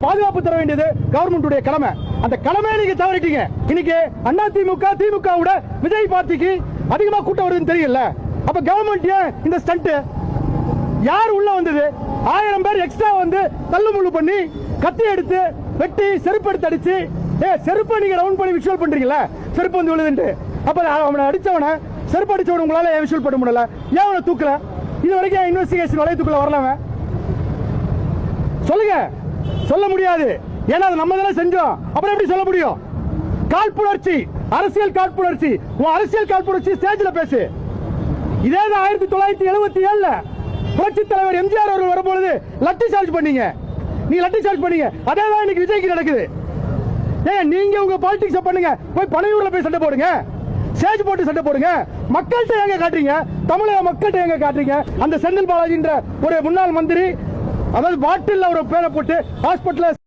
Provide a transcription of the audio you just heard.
பாதுகாப்பு தர வேண்டியது கவர்மெண்ட் கடமை. அந்த கடமையை நீங்க தவறிட்டீங்க. இன்னைக்கு அண்ணா திமுக திமுகவோட விஜய் பார்ட்டிக்கு அதிகமா கூட்டம் வருதுன்னு தெரியல. அப்ப கவர்மெண்ட் இந்த ஸ்டண்ட் யார் உள்ள வந்தது? 1000 பேர் எக்ஸ்ட்ரா வந்து தள்ளுமுள்ளு பண்ணி கத்தி எடுத்து வெட்டி செருப்பு எடுத்து அடிச்சு செருப்பை நீங்க ரவுண்ட் பண்ணி விஷுவல் பண்றீங்களா? செருப்பு வந்து விழுதுன்னு. அப்ப அவனை அடிச்சவன செருப்பு அடிச்சவன உங்களால விஷுவல் பண்ண முடியல. ஏன் அவனை தூக்கல? இது வரைக்கும் இன்வெஸ்டிகேஷன் வளையத்துக்குள்ள வரலாம? சொல்லுங்க. சொல்ல முடியாது. ஏன்னா அது நம்ம தானே செஞ்சோம். அப்புறம் எப்படி சொல்ல முடியும்? காழ்ப்புணர்ச்சி, அரசியல் காழ்ப்புணர்ச்சி. உன் அரசியல் காழ்ப்புணர்ச்சி ஸ்டேஜ்ல பேசு. இதே 1977 புரட்சி தலைவர் எம்ஜிஆர் அவர்கள் வரும்பொழுது லட்டி சார்ஜ் பண்ணீங்க. நீ லட்டி சார்ஜ் பண்ணீங்க. அதே தான் இன்னைக்கு விஜய்க்கு நடக்குது. நீங்க உங்க பாலிடிக்ஸ் பண்ணுங்க. போய் பனையூர்ல போய் சண்டை போடுங்க. ஸ்டேஜ் போட்டு சண்டை போடுங்க. மக்கள்கிட்ட எங்க காட்டுறீங்க? தமிழக மக்கள்கிட்ட எங்க காட்டுறீங்க? அந்த செந்தில் பாலாஜின்ற ஒரு முன்னாள் மந்திரி, அதாவது பாட்டில் ஒரு பேரை போட்டு ஹாஸ்பிட்டல்